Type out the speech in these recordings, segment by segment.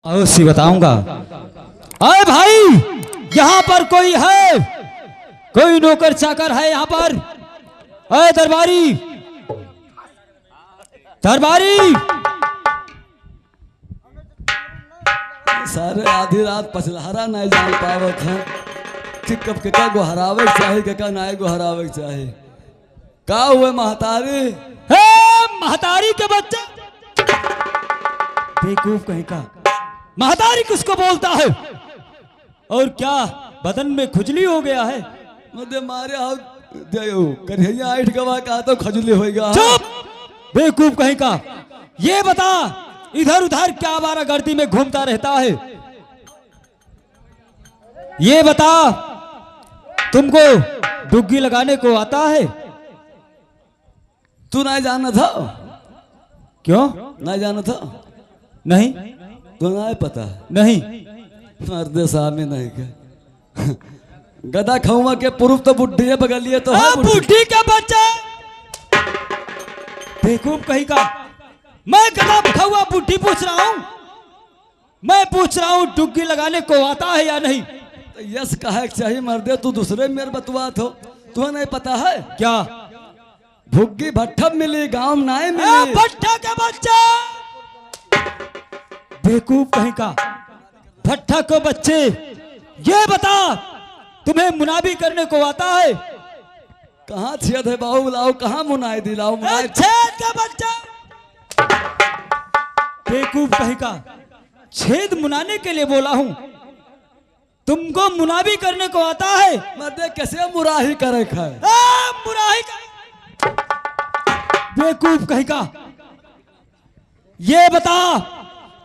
अवश्य बताऊंगा। अरे भाई, यहाँ पर कोई है? कोई नौकर चाकर है यहाँ पर? अरे दरबारी, दरबारी! सारे आधी रात पछलहरा नहीं जान पावत है कि कब के को हरावे के चाहे के नाय को हरावे के चाहे। का हुए महतारी? हे महतारी के बच्चे, बेवकूफ कहीं का। महतारी किसको बोलता है? और क्या बदन में खुजली हो गया है? मुझे मारे आओ देयो कन्हैया आठ गवा का तो खजली होएगा। चुप बेवकूफ कहीं का। ये बता, इधर उधर क्या आवारागर्दी में घूमता रहता है? ये बता, तुमको डुग्गी लगाने को आता है? तू नहीं जाना था? क्यों नहीं जाना था? नहीं? तो नहीं पता? नहीं। मर्दे सामने नहीं क्या गदा खाऊंगा के पुरुष तो बुढ़ी है बगलिए तो है बुढ़ी का बच्चा। बेवकूफ कहीं का। मैं गदा खाऊंगा बुढ़ी पूछ रहा हूं। मैं पूछ रहा हूं डुग्गी लगाने को आता है या नहीं? तो यस कहे चाहिए मर्दे, तू दूसरे मेरे बतवात हो। तुम्हें नहीं पता है क्या? भुग्गी भट्ठा मिली गांव में नहीं मिली। भट्ठा का बच्चा। बेवकूफ कहीं का। भट्ठा को बच्चे, ये बता, तुम्हें मुनाबी करने को आता है? कहाँ छेद है बाहू लाओ, कहाँ मुनाई दिलाओ? छेद का बच्चा। बेवकूफ कहीं का। छेद मुनाने के लिए बोला हूं। तुमको मुनाबी करने को आता है? मर्दे कैसे मुराही करे खाए? मुराही का। बेवकूफ कहीं का। ये बता,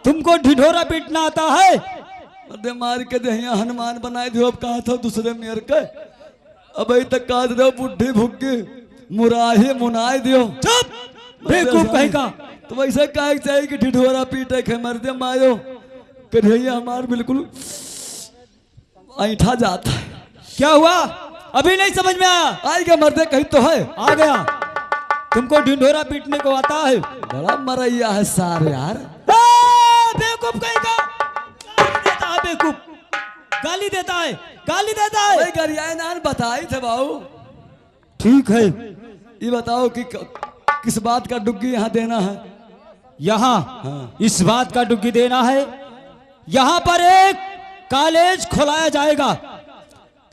तुमको ढिढोरा पीटना आता है? मर्दे मार के दहिया हनुमान बनाए दियो। अब कहा था दूसरे मेयर के, अब अभी तक कहा रहे बुढ़ी भुग्गी मुराही मुनाई दियो। चुप बेवकूफ कहीं का। तो वैसे कहे चाहिए कि ढिढोरा पीटे खे मर्दे मारो कन्हैया हमार बिल्कुल ऐठा जाता है। क्या हुआ? अभी नहीं समझ में आया? आई गया मर्दे, कहीं तो है। आ गया। तुमको ढिंढोरा पीटने को आता है? बड़ा मरैया है सार यार। बेवकूफ कहीं का। गाली देता है बेवकूफ। गाली देता है, गाली देता है। भाई गरियाए नान बताई थे बाबू। ठीक है, ये बताओ कि किस बात का डुग्गी यहाँ देना है? यहाँ इस बात का डुग्गी देना है। यहाँ पर एक कॉलेज खोलाया जाएगा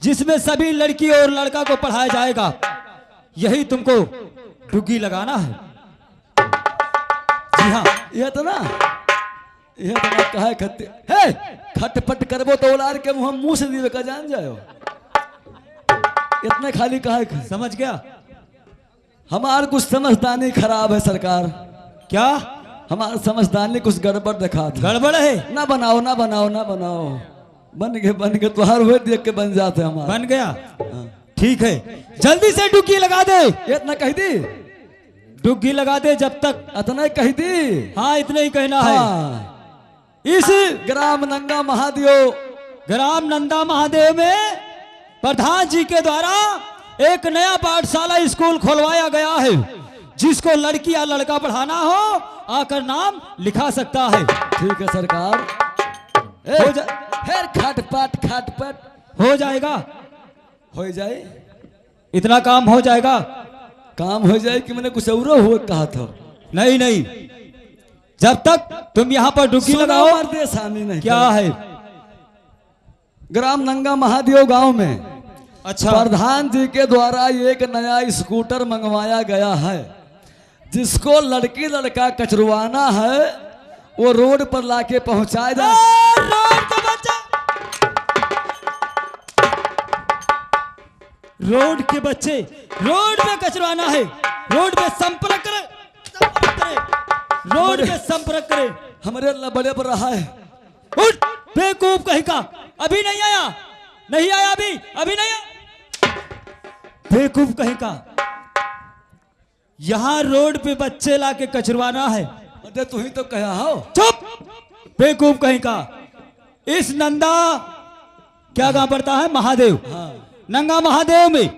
जिसमें सभी लड़की और लड़का को पढ़ाया जाएगा। यही तुमको डुग्गी लगाना है। जी हाँ। यह तो ना कहे खत्ते हे खटपट करबो तो उलार के मुंह से दिवे का जान जाओ। इतने खाली कहे समझ गया? हमार कुछ समझदारी खराब है सरकार। क्या? हमारा समझदारी कुछ गड़बड़ दिखा। गड़बड़ है? ना बनाओ ना बनाओ ना बनाओ। बन गए तुहार हुए देख के बन जाते हमारे। बन गया? ठीक है, जल्दी से डुग्गी लगा दे। इतना कह दी? डुग्गी लगा दे जब तक। इतना ही कह दी? हाँ, इतना ही कहना है। इस ग्राम नंगा महादेव, ग्राम नंदा महादेव में प्रधान जी के द्वारा एक नया पाठशाला स्कूल खोलवाया गया है। जिसको लड़की या लड़का पढ़ाना हो आकर नाम लिखा सकता है। ठीक है सरकार। फिर खटपट हो जाएगा। हो जाए, इतना काम हो जाएगा। काम हो जाए कि मैंने कुछ और हुआ कहा था? नहीं नहीं, जब तक तुम यहाँ पर डुग्गी लगाओ। नहीं क्या है? ग्राम नंगा महादेव गांव में अच्छा, प्रधान जी के द्वारा एक नया स्कूटर मंगवाया गया है। जिसको लड़की लड़का कचरवाना है वो रोड पर लाके पहुंचाया जाए। रोड के बच्चे रोड में कचरवाना है। रोड में संपर्क करे, रोड में संपर्क करे। हमारे अल्लाह बड़े पर रहा है। उठ बेवकूफ कहीं का। अभी नहीं आया? नहीं आया अभी? अभी नहीं आया? बेवकूफ कहीं का। यहाँ रोड पे बच्चे लाके कचरवाना है। अरे तू ही तो कहा हो। चुप बेवकूफ कहीं का। इस नंदा क्या गांव पड़ता है? महादेव। नंगा महादेव में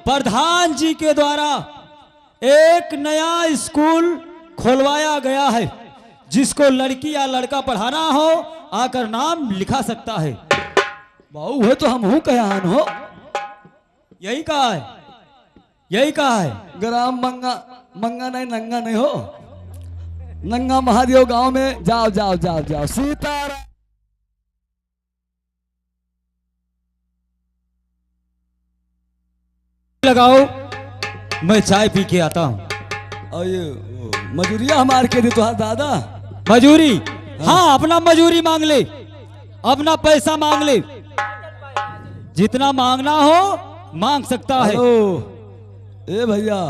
प्रधान जी के द्वारा एक नया स्कूल खोलवाया गया है। जिसको लड़की या लड़का पढ़ाना हो आकर नाम लिखा सकता है। बाऊ है तो हम हूँ कयान हो। यही कहा है, यही कहा है। ग्राम मंगा मंगा नहीं नंगा नहीं हो। नंगा महादेव गांव में जाओ जाओ जाओ जाओ। सीताराम लगाओ, मैं चाय पी के आता हूँ। और ये मजूरिया हमारे के दी तुहार दादा। मजूरी? हाँ, अपना मजूरी मांग ले, अपना पैसा मांग ले, जितना मांगना हो मांग सकता है। हेलो ए भैया,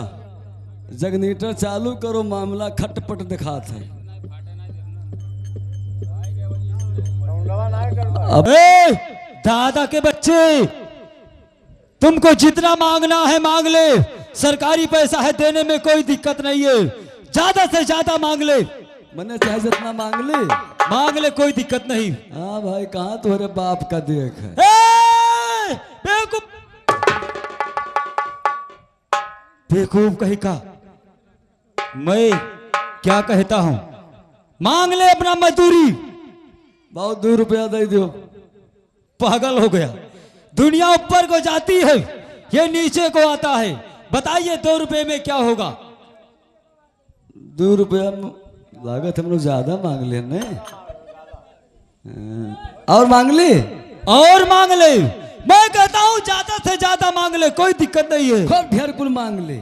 जगनीटर चालू करो, मामला खटपट दिखात है। अबे दादा के बच्चे, तुमको जितना मांगना है मांग ले, सरकारी पैसा है, देने में कोई दिक्कत नहीं है। ज्यादा से ज्यादा मांग ले, मैंने चाहे जितना मांग ले, कोई दिक्कत नहीं। हाँ भाई, कहाँ तुम्हारे बाप का देख है। बेवकूफ, बेवकूफ कहीं का। मैं क्या कहता हूं, मांग ले अपना मजदूरी। बहुत 2 रुपया दे दो। पागल हो गया, दुनिया ऊपर को जाती है, ये नीचे को आता है। बताइए 2 रुपए में क्या होगा? 2 रुपया लागत हम लोग ज्यादा मांग ले ने। और मांग ले, और मांग ले। मैं कहता हूं ज्यादा से ज्यादा मांग ले, कोई दिक्कत नहीं है। खूब ढेर कुल मांग ले।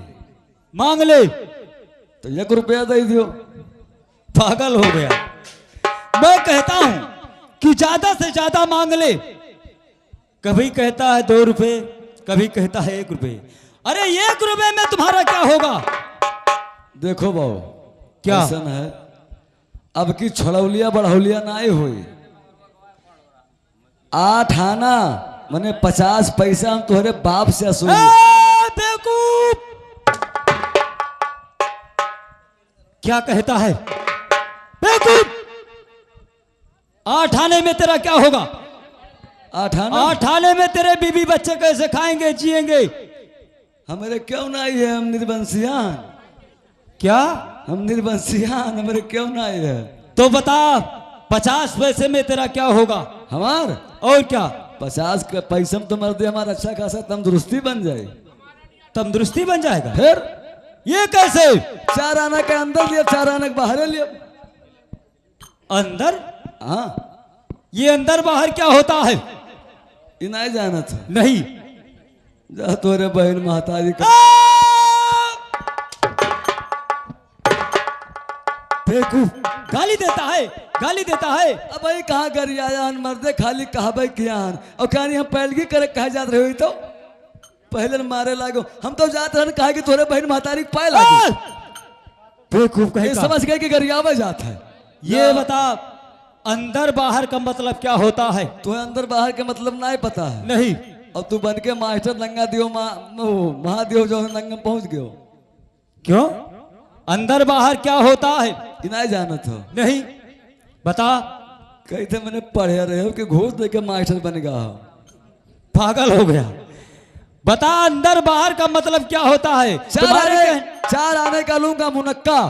मांग ले तो 1 रुपया दे दो। पागल हो गया। मैं कहता हूं कि ज्यादा से ज्यादा मांग ले। कभी कहता है 2 रुपए, कभी कहता है 1 रुपए। अरे 1 रुपए में तुम्हारा क्या होगा? देखो बाबू, क्या ऐसा है, अब की छड़ौलिया बढ़ौलिया ना हुई। 8 आना मैंने 50 पैसा हम तुम्हारे बाप से असूल। बेवकूफ, क्या कहता है? बेवकूफ, 8 आने में तेरा क्या होगा? 8 आना 8 आने में तेरे बीबी बच्चे कैसे खाएंगे, जिएंगे? हमारे क्यों ना है, हम निर्वंशियान। क्या? हम निर्वंशियान, हमारे क्यों ना है। तो बता, 50 पैसे में तेरा क्या होगा? हमार और क्या? 50 के पैसा में तो मर्दे हमारा अच्छा खासा तंदुरुस्ती बन जाए। तंदुरुस्ती बन जाएगा? फिर ये कैसे? 4 आना के अंदर लिया, 4 आना के बाहर लिया। अंदर? हाँ, ये अंदर बाहर क्या होता है? ये नहीं जाना था। नहीं। जा तोरे बहन महतारी का। बेवकूफ, गाली देता है, गाली देता है। अब भाई कहाँ गरियान मर्दे, खाली कहा कियान। और कहानी हम पैलगी करे कहा जात रहे हुई तो पहले न मारे लागो। हम तो जात रहे कहा कि तोरे बहन महतारी पाए लागे। बेवकूफ कहीं का। समझ गए कि गरियावा जात है। ये बता, अंदर बाहर का मतलब क्या होता है? तुम्हें अंदर बाहर के मतलब ना ही पता है। नहीं। अब तू बन के मास्टर नंगा दियो महादेव जो नंगा पहुंच गयो। क्यों? अंदर बाहर क्या होता है? कि नहीं जाना था। नहीं। बता। कही थे मैंने पढ़े रहे हो कि घूस दे के मास्टर बन गया। पागल हो गया। बता, अंदर बाहर का मतलब क्या होता है? 4 आने का लूंगा मुनक्का,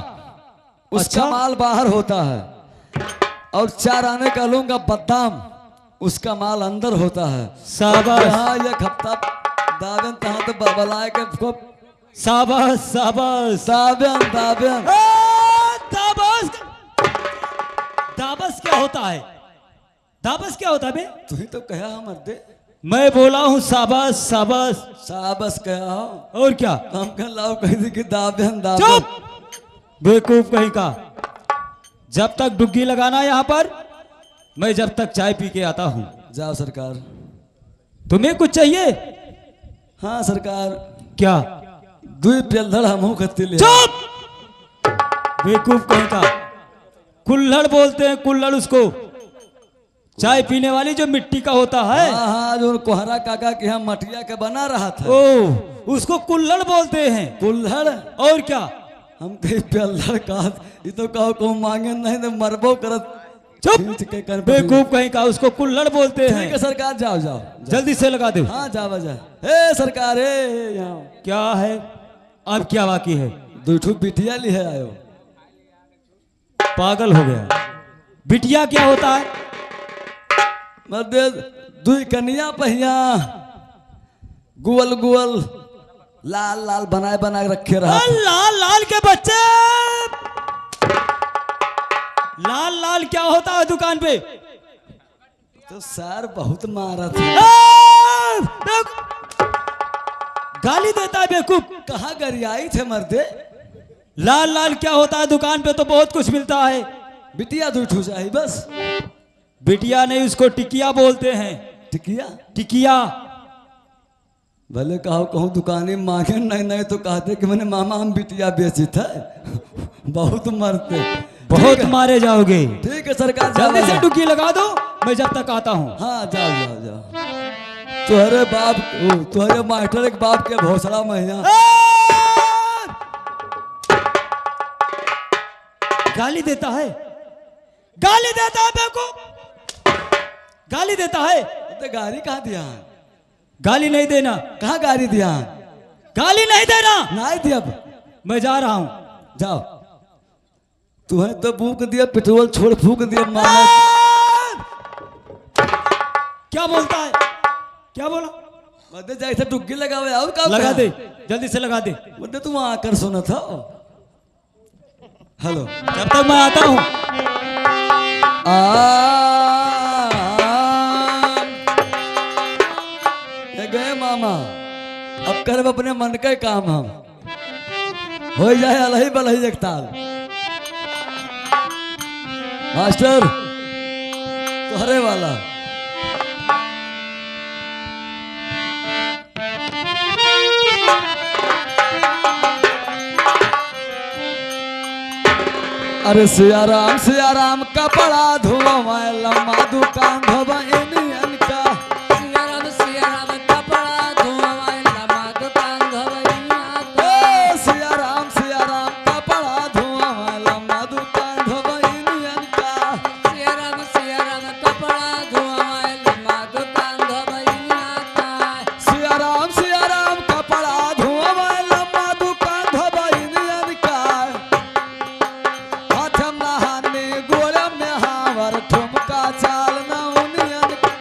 उसका माल बाहर होता है। और 4 आने का लूंगा बदाम, उसका माल अंदर होता है। शाबाश। हाँ, ये खप्ता दावेन तहाँ तो बबलाए के खूब। शाबाश शाबाश। दावेन दावेन दाबस। दाबस क्या होता है? दाबस क्या होता है बे? तू ही तो कहा मर्दे। मैं बोला हूँ शाबाश शाबाश। शाबाश कहा और क्या? हम कह लाओ कह दी कि दावेन दावेन। चुप, बेवकूफ कहीं का। जब तक डुग्गी लगाना यहाँ पर, मैं जब तक चाय पी के आता हूँ। जाओ सरकार। तुम्हें कुछ चाहिए? हाँ सरकार। क्या? 2 पेल्धड़ हम खत्ती ले। चुप, बेवकूफ कहीं का। कुल्हड़ बोलते हैं, कुल्हड़ उसको। चाय पीने वाली जो मिट्टी का होता है। हाँ हाँ, जो कोहरा काका के यहाँ मटिया के बना रहा था। ओ, उसको कुल्हड़ बोलते हैं। कुल्हड़? और क्या? हम कहीं पेल्धड़ कहा, ये तो कहो को मांगे नहीं तो मरबो करत। चुप, बेवकूफ कहीं का। उसको कुल्हड़ बोलते हैं। ठीक है सरकार, जाओ जाओ जल्दी से लगा दो। हाँ जाओ जा। ए सरकार, ए यहाँ क्या है? अब क्या बाकी है? 2 बिटिया ली है आयो। पागल हो गया। बिटिया क्या होता है? मध्य दुई कनिया पहिया गुअल गुअल लाल लाल बनाए बनाए रखे रहा। लाल लाल के बच्चे, लाल लाल क्या होता है दुकान पे? तो सर बहुत मारा था। गाली देता है बेवकूफ। कहाँ गरियाई थे मर्दे? लाल लाल क्या होता है दुकान पे? तो बहुत कुछ मिलता है। बिटिया दूठ हो जाए बस। बिटिया नहीं, उसको टिकिया बोलते हैं। टिकिया? टिकिया। भले कहो कहूँ दुकानी मांगे नहीं नहीं तो कहते कि मैंने मामा हम बिटिया बेची था। बहुत मरते, बहुत मारे जाओगे। ठीक है सरकार, जल्दी से डुबकी लगा दो, मैं जब तक आता हूँ। हाँ जाओ जाओ जाओ। तुम्हारे बाप, तुम्हारे मास्टर एक बाप के भोसड़ा मैया। गाली देता है, गाली देता है बेवकूफ, गाली देता है। तो गाली कहाँ दिया? गाली नहीं देना। कहाँ गाली दिया? गाली नहीं देना। नहीं दिया। मैं जा रहा हूँ। जाओ। तुम्हें तो फूक दिया, पेट्रोल छोड़ फूक दिया। मामा क्या बोलता है? क्या बोला? मध्य जैसे डुग्गी लगावे और क्या लगा दे, जल्दी से लगा दे। मध्य तुम आकर सुना था। हेलो, जब तक मैं आता हूँ। गए मामा, अब कर अपने मन का काम हम हो जाए अलही बलही एक ताल। मास्टर तोहरे वाला। अरे सिया राम कपड़ा धोवा लम्बा दुकान धोबा इंडियन का। सिया राम कपड़ा धोवा लम्बा दुकान धोबा इंडियन का। सिया राम कपड़ा धोवा लम्बा दुकान धोबा इंडियन का। सिया राम कपड़ा धोवा लम्बा दुकान धोबा इंडियन का। सिया राम कपड़ा धोवा लम्बा दुकान धोबा इंडियन का। हाथम नहाने गोरे में हावर ठुमका चाल ना उनियन का।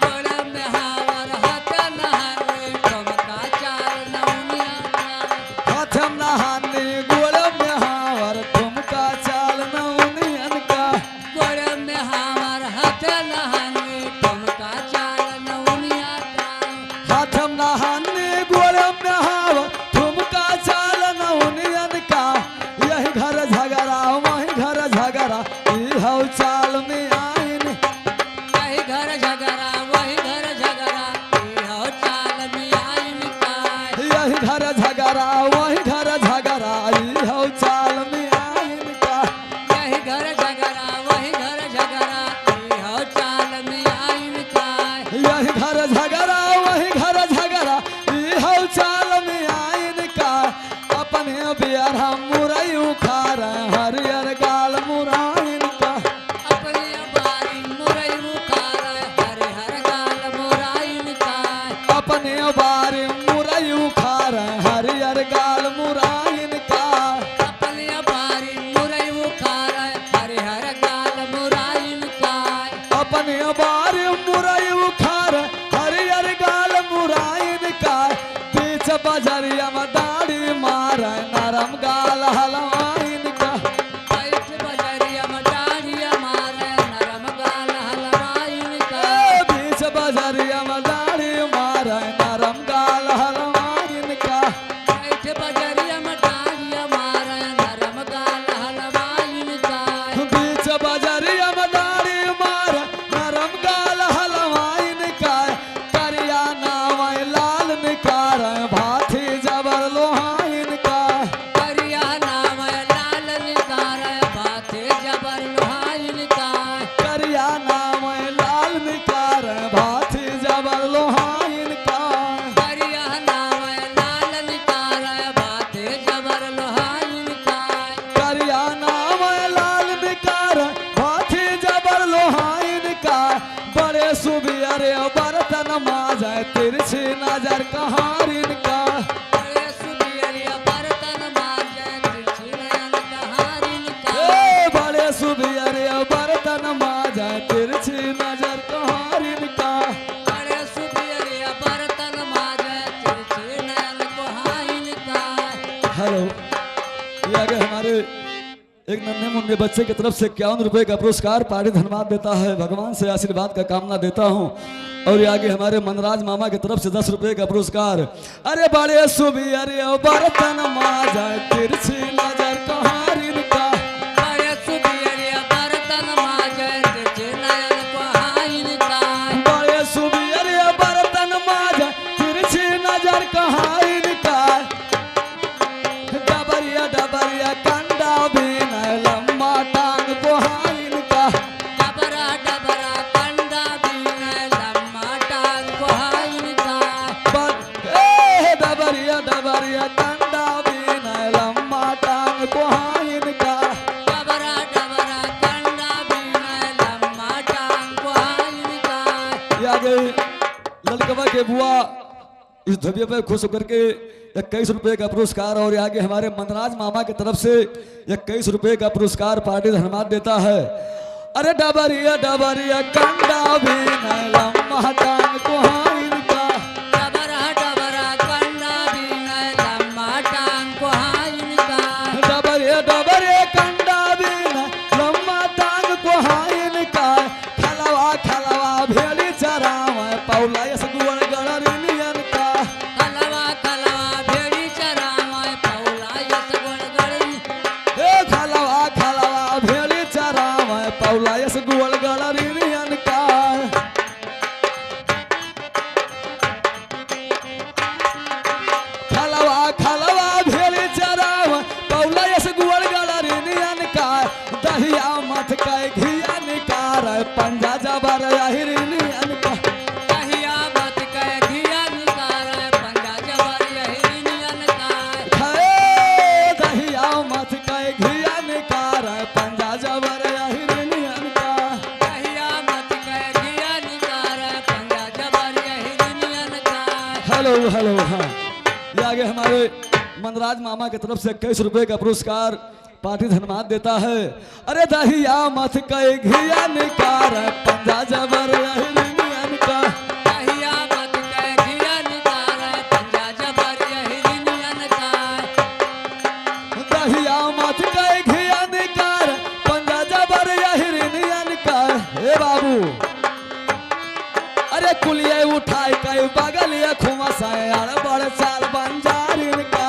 गोरे में हावर हाथ नहाने ठुमका चाल ना उनियन का। हाथम नहाने गोरे में हावर ठुमका चाल ना उनियन का। गोरे में हावर हाथ नहाने ठुमका चाल ना उनियन का। हाथम नहाने गोरे में हावर ठुमका चाल ना उनियन का। यही घर झगड़ा वही घर झगड़ा ई हौ चाल में आइन। वही घर झगड़ा वही घर झगड़ा ई हौ चाल में आइन का। यही घर झगड़ा वही घर झगड़ा ई हौ चाल में आइन का। यही घर झगड़ा वही घर झगड़ा ई हौ चाल में आइन का। यही घर झगड़ा वही घर झगड़ा ई हौ चाल में आइन का। अपने बियारा मुरई उखाड़ हरियर गाल मुराइन का। अपने बारी मुरई मुखारा हरे हर गाल मुराइन का। अपने बारी मुरई उखाड़ हरियर गाल मुराइन का। अपने बारी मुरई मुखारा हरे हर गाल मुराइन का। अपने बारी मुरई उखाड़ हरियर गाल मुराइन का। बीच बजरिया में दाढ़ी मार नरम गाल हलवाइन का। बैठ बजरिया में दाढ़िया मारे नरम गाल हलवाइन का। बीच बजरिया में दाढ़ी मार नरम गाल हलवाइन का। बैठ बजरिया में दाढ़िया मारे नरम गाल हलवाइन का। बीच बजरिया में दाढ़ी मार नरम गाल हलवाइन का। करिया नाम लाल निकार भाथी जबर लोहाइन का। करिया नाम लाल निकार बाते जबर लोहाइन का। करिया नाम लाल निकार भाथी जबर लोहाइन का। करिया नाम लाल निकार बाते जबर लोहाइन का। करिया नाम लाल निकार भाथी जबर लोहाइन का। बड़े सुबियरे बर्तन माजा तिरछी नजर कहारिन का। बड़े सुबियरिया बर्तन मांजे तिरछी नयन कहारिन का। बड़े सुबियरे बर्तन माजा तिरछी नजर कहारिन नन्हे मुन्ने बच्चे की तरफ से 51 रुपए का पुरस्कार पार्टी धन्यवाद देता है। भगवान से आशीर्वाद का कामना देता हूँ। और आगे हमारे मनराज मामा की तरफ से 10 रुपए का पुरस्कार। अरे बड़े सुबी अरे बर्तन माजा तिरछी नजर कहारिन का बड़े सुबियरिया बर्तन माजे तिरछी नयन कहाइन का बड़े सुबी अरे बर्तन माजा तिरछी नजर कहारिन का डबरिया डबरिया कंडा बिन लम्बा टांग कोहाइन का डबरा डबरा कंडा बिन लम्मा टांग कहाइन का डबरिया डबरिया कंडा बिन लम्बा टांग कोहाइन का डबरा डबरा कंडा बिन लम्मा टांग कहाइन का ये आ गई ललकवा के बुआ इस धबिया पे खुश होकर के 21 रुपए का पुरस्कार। और आगे हमारे मनराज मामा की तरफ से 21 रुपए का पुरस्कार पार्टी धन्यवाद देता है। अरे डबरिया डबरिया कंडा बिन लम्बा टांग कोहाइन का डबरा डबरा कंडा बिन लम्मा टांग कहाइन का डबरिया डबरिया कंडा बिन लम्बा टांग कोहाइन का खलवा खलवा भेड़ी चरावा पौला यस गुण गणरिनियन का कलवा कलवा भेड़ी चरावा पौला यस गड़गड़ी खलवा खलवा भेड़ी चरावा पौला यस गुण गणरिनियन का खलवा खलवा भेड़ी चरावा पौला यस गुण गणरिनियन का दहिया मत के घिया निकार पंजा जबर हिरिनियन का कहिया मत कह घिया निकार पंजा जबर यही नियन का दहिया मत के घिया निकार पंजा जबर हिरिनियन का कहिया मत कह घिया निकार पंजा जबर यही नियन का हेलो हेलो हाँ ये आगे हमारे मनराज मामा की तरफ से 21 रुपए का पुरस्कार पार्टी धन्यवाद देता है। अरे दहिया मत के घिया निकार पंजा जबर हिरिनियन का कहिया मत कह घिया निकार पंजा जबर यही नियन का दहिया मत के घिया निकार पंजा जबर हिरिनियन का हे बाबू अरे कुलिये उठाई कई बगलिया खुमसाए अड़ बड़ चाल बंजारिन का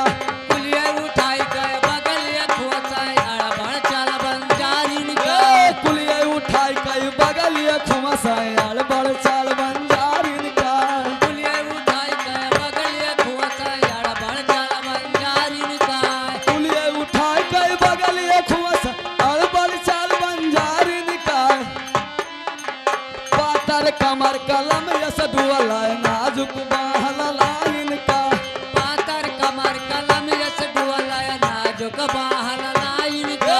कुलिया उठाई गए बगल ये खुआसाए अड़बड़ चल बंजारिन का कुलिये उठाई कई बगलिया खुमसाए अड़ बड़ चाल बंजारिन का कुलिया उठाई गए बगल ये खुआसाए अड़बड़ चल बंजारिन का कुलिये उठाई कई बगलिया खुमसा अड़ बड़ चाल बंजारिन का पातर कमर कलम यस डुअला नाजुक बाहला लाइन का पातर कमर कलम यस डुअला नाजुक बाहल लाइन का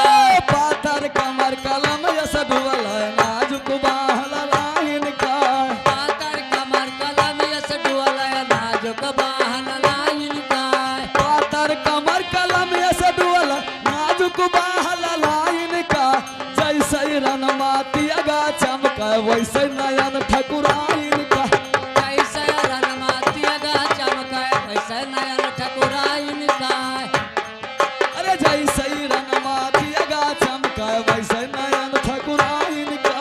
पातर कमर कलम यस डुअला नाजुक बाहला लाइन का पातर कमर कलम यस डुअला नाजुक बाहल लाइन का पातर कमर कलम यस डुअला नाजुक बाहला लाइन का जैसे रनमातिया गा चमका वैसे नयन ठकुराइन का कैसे रनमातिया गा चमके वैसे नयन ठकुराइन का अरे जैसे रनमातिया गा चमका वैसे नयन ठकुराइन का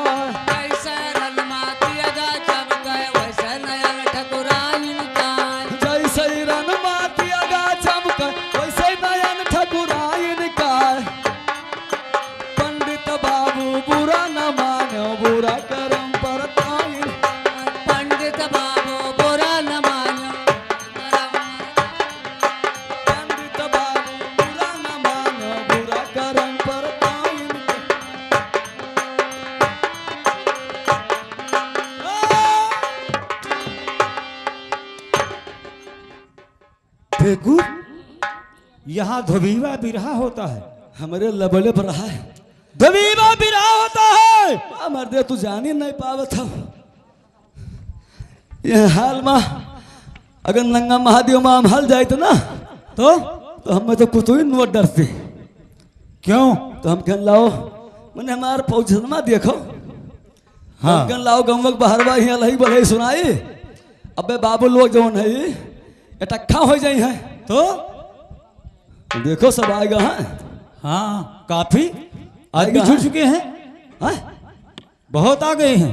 कैसे रनमातिया गा चमके वैसे नयन ठकुराइन का जैसे रनमातिया गा चमका वैसे नयन ठकुराइन का पंडित बाबू बुरा न मानो बुरा करम परताइन पंडित बाबू बुरा न मानो पंडित बाबू बुरा न मानो बुरा करम परताइन फेंकू यहाँ धोबीवा बिरहा होता है। हमारे लबले पर रहा है धोबीवा बिरहा होता है। मर्दे तू जान ही नहीं पावत हो ये हाल में अगर नंगा महादेव में हम हल जाए तो ना तो हमें तो कुछ ही नोट डरते क्यों? तो हम कहन लाओ मैंने हमारे पौधमा देखो हाँ। हम कहन लाओ गंवक बहरवा ही अलही बलही सुनाई अबे बाबू लोग जौन है इकट्ठा हो जाई है तो देखो सब आएगा है हाँ काफी आदमी छूट चुके हैं, हाँ? बहुत आ गए हैं।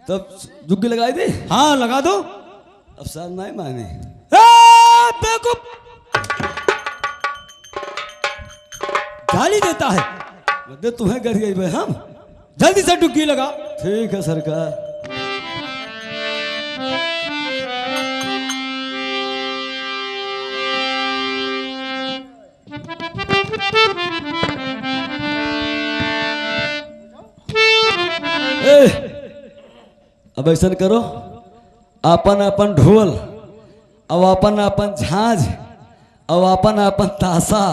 तब डुग्गी लगाई थी, हाँ लगा दो। अब सर नहीं माने। बेवकूफ, गाली देता है। दे तुम्हें कर गई भाई हम। जल्दी से डुग्गी लगा। ठीक है सरकार। अब ऐसा करो, अपन अपन ढोल अब अपन अपन झांझ अब अपन अपन ताशा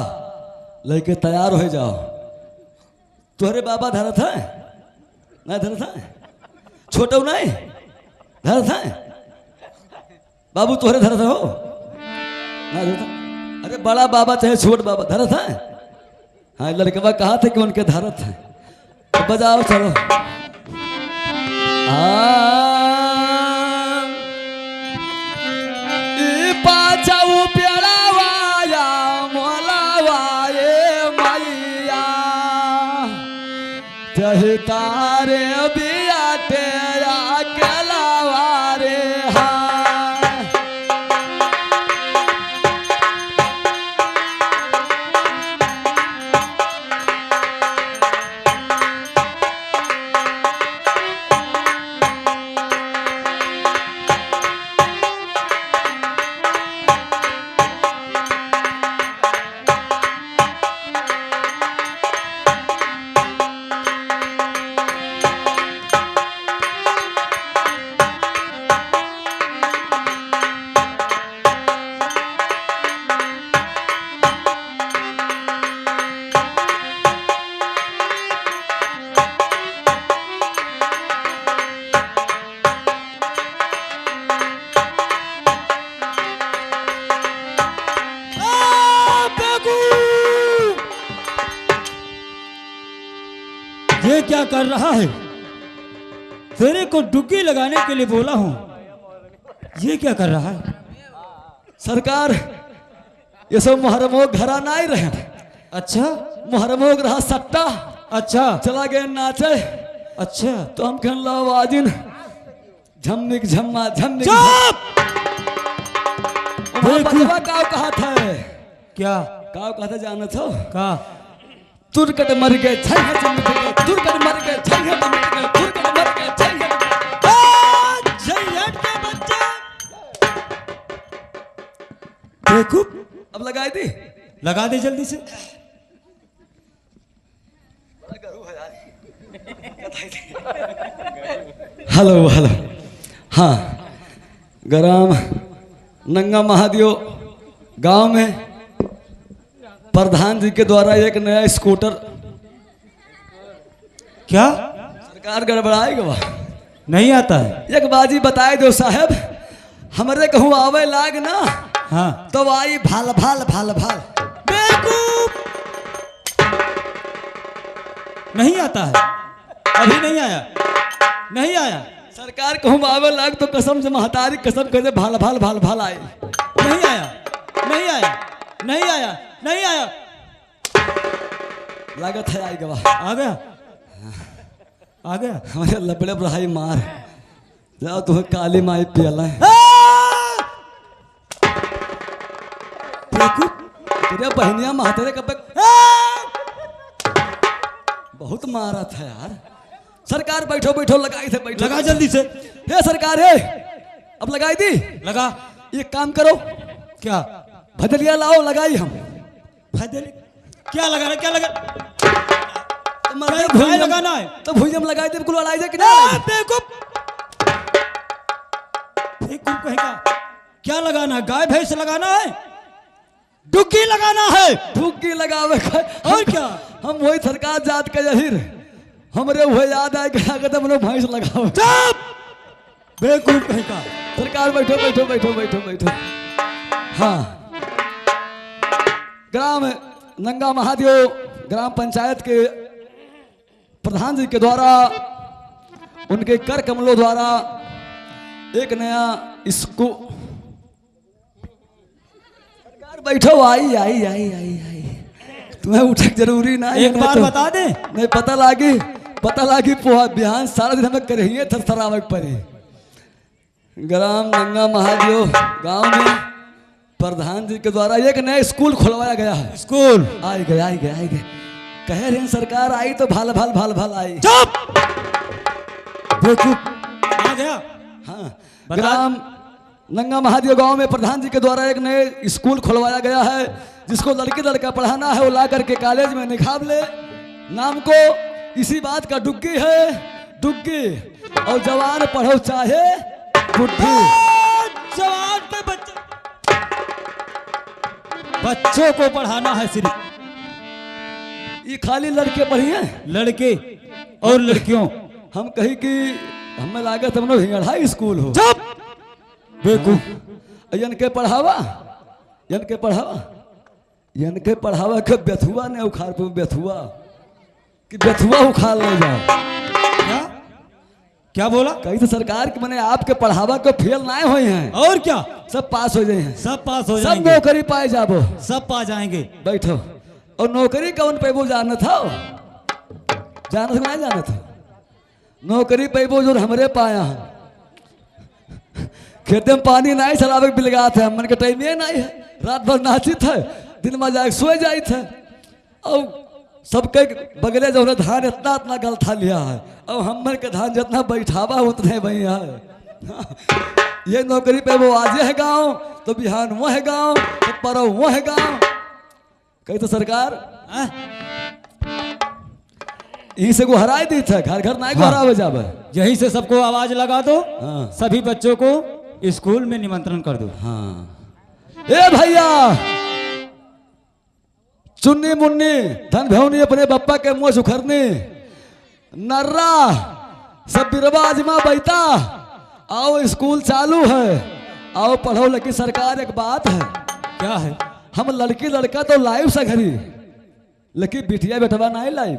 लेके तैयार हो जाओ। तुम्हारे बाबा धरत है नहीं, धरत है छोटो नहीं धरत है, बाबू तुम्हारे धरत हो ना धरत है? अरे बड़ा बाबा चाहे छोट बाबा धरत है। हाँ लड़कवा कहा थे कि उनके धरत है। तो बजाओ चलो। पाचाऊ प्यारावाया मोलावाए मैया चाहे तारे बिया तेरा केलावा रे। हाँ ये क्या कर रहा है? तेरे को डुग्गी लगाने के लिए बोला हूं, ये क्या कर रहा है? सरकार ये सब मुहर्रमों घरा नहीं रहे। अच्छा मुहर्रमों रहा सट्टा, अच्छा चला गए नाचे। अच्छा तो हम कहन लो आवाजिन झमनिक झम्मा झमनिक चुप! बजवा काव कहा था, क्या काव कहा था जाना था? का तुरकट मर गए छैया चमक गए, तुरकट मर गए छैया चमक गए, तुरकट मर गए छैया। झैयट के बच्चे बेवकूफ, अब लगाई थी, लगा दे जल्दी से। Hello hello. हाँ ग्राम नंगा महादेव गांव में प्रधान जी के द्वारा एक नया स्कूटर। क्या सरकार गड़बड़ाएगा? नहीं आता है? एक बाजी बताए दो साहब, हमरे कहूँ आवे लाग ना हाँ तो आई भाल भाल भाल भाल। बेवकूफ, नहीं आता है, अभी नहीं आया, नहीं आया। सरकार कहूँ आवे लाग तो कसम से महतारी कसम कहते भाल भाल भाल भाल आए। नहीं आया, नहीं आया, नहीं आया, नहीं आया। लागत है आई गवा। आ गया, आ गया। हमारे लबड़े बढ़ाई मार जाओ, तुम्हें काली माई पियला है। तेरे बहनिया महतेरे कब बहुत मारा था यार। सरकार बैठो बैठो लगाई थे, बैठो लगा जल्दी से। हे सरकार है, अब लगाई दी। लगा। एक काम करो, क्या भदलिया लाओ लगाई हम। भदली क्या लगा? क्या लगा? तो भुई लगाना है तो भुइयम लगाई दे, बिल्कुल अड़ाई दे कि नहीं? बेवकूफ, बेवकूफ कहेगा। क्या लगाना है? गाय भैंस लगाना है, डुग्गी लगाना है। डुग्गी लगावे और क्या? हम वही सरकार जात के जहीर, हमरे वो याद आए कि अगर तुम लोग भैंस लगाओ। चुप! बेवकूफ कहेगा। सरकार बैठो बैठो बैठो बैठो बैठो। हाँ ग्राम नंगा महादेव ग्राम पंचायत के प्रधान जी के द्वारा, उनके कर कमलों द्वारा एक नया इसको सरकार बैठो। आई आई आई आई आई तुम्हें उठक जरूरी ना है, एक नहीं बार तो- बता दे। नहीं पता लागी पोहा बिहान सारा दिन हमें करिए थरथरावे पड़ी। ग्राम नंगा महादेव गांव में प्रधान जी के द्वारा एक नया स्कूल खुलवाया गया है। स्कूल। आई गए कह रहे हैं सरकार आई तो भाल आई। चुप बेवकूफ। आ गया। हाँ, बता। ग्राम नंगा महादेव गांव में प्रधान जी के द्वारा एक नए स्कूल खुलवाया गया है, जिसको लड़की लड़का पढ़ाना है वो ला करके कॉलेज में निखार ले। नाम को इसी बात का डुग्गी है, डुग्गी। और जवान पढ़ो चाहे बुद्धि। जवान पे बच्चों को पढ़ाना है सिर्फ। ये खाली लड़के पढ़िए, लड़के और लड़कियों। हम कही कि हमें लागत हम लोग हिंगढ़ाई स्कूल हो। चुप बेवकूफ। इनके पढ़ावा के बेथुआ ने उखाड़ पे बेथुआ कि बेथुआ उखाड़ ले जाओ। क्या क्या बोला? कहीं तो सरकार के मैंने आपके पढ़ावा को फेल ना हुए हैं, और क्या? सब पास हो गए हैं, सब पास हो सब जाएंगे। नौकरी पाए जाबो। सब पा जाएंगे। बैठो। और नौकरी कौन पे वो जाना था, जाना था नौकरी पे वो जो हमरे पाया है। खेते में पानी नहीं चलावे बिलगा थे, मन के टाइम ये नहीं है। रात भर नाची थे, दिन में जाके सोए जाई थे। और सबके बगले जो धान इतना गलथा लिया है, और हमर के धान जितना बैठावा उतने भैया है। ये नौकरी पे वो आज है गांव, तो बिहान वो है गांव, तो परव वो है गांव। कही तो सरकार यही से को हराई दी था, घर घर ना हरावे जावे। यही से सबको आवाज लगा दो। हाँ। सभी बच्चों को स्कूल में निमंत्रण कर दो। हाँ। ए भैया, चुन्नी मुन्नी धन भेवनी अपने बप्पा के मुंह सुखरनी नर्रा सब बिरवा अजमा बैठा। आओ स्कूल चालू है, आओ पढ़ो। लेकिन सरकार एक बात है, क्या है? हम लड़की लड़का तो लाइव से घरी, लेकिन बिटिया बेटवा नहीं लाइव।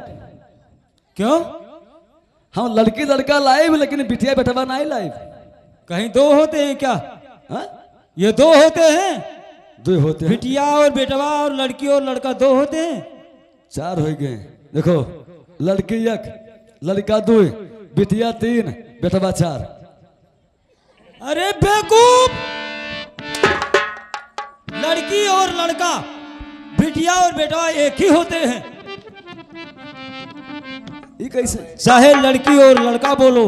क्यों? हम लड़की लड़का लाइव, लेकिन बिटिया बेटवा नहीं लाइव। कहीं दो होते हैं क्या? हाँ? ये दो होते हैं? दो होते हैं, बिटिया और बेटवा, और लड़की और लड़का दो होते हैं। चार हो गए। देखो, लड़की एक, लड़का दो, बिटिया तीन, बेटवा चार। अरे बेवकूफ। लड़की और लड़का, बिटिया और बेटवा एक ही होते हैं। ये कैसे? चाहे लड़की और लड़का बोलो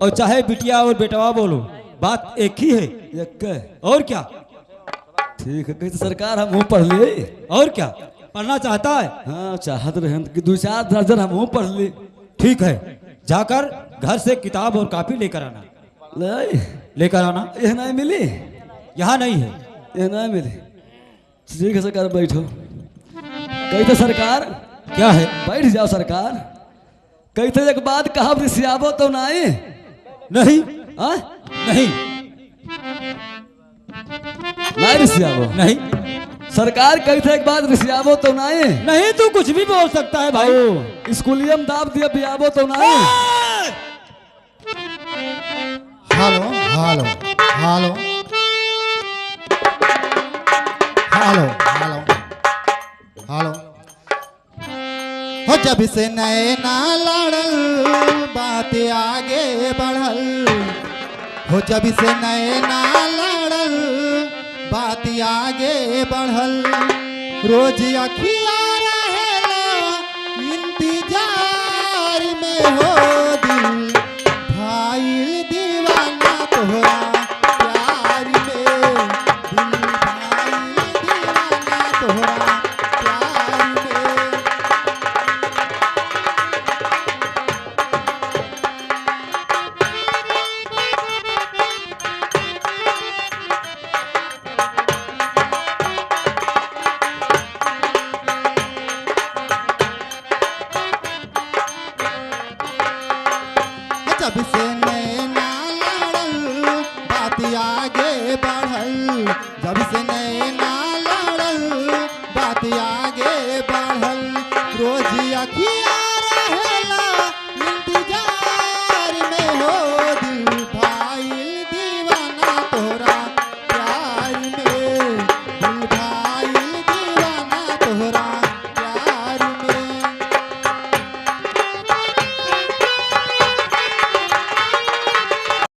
और चाहे बिटिया और बेटवा बोलो, बात एक ही है। एक के? और क्या? ठीक है। कहीं तो सरकार हम मुँह पढ़ लिए। और क्या पढ़ना चाहता है? हाँ, चाहत रहे कि 2-4 दर्जन हम मुँह पढ़ लिए। ठीक है, जाकर घर से किताब और कॉपी लेकर आना। लेकर आना। यह नहीं मिली, यहाँ नहीं है। यह नहीं मिली। ठीक है सरकार, बैठो। कही तो सरकार, क्या है? बैठ जाओ सरकार। कही तो एक बात कहा, रिसियाबो तो नहीं। नहीं। हाँ? नहीं नहीं रिसियाबो। नहीं सरकार कही थे एक बात, रिसियाबो तो नहीं। नहीं, तू कुछ भी बोल सकता है भाई। भाई स्कूलिया में दाब दिया, बियाबो तो नहीं। Hello hello hello hello hello hello. हो जब से नए ना लड़ल बात आगे बढ़ल, हो जब से नए ना लड़ल बात आगे बढ़ल। रोज अखिया रहेला इंतजार में, हो दिल भाईल दीवाना तोहरा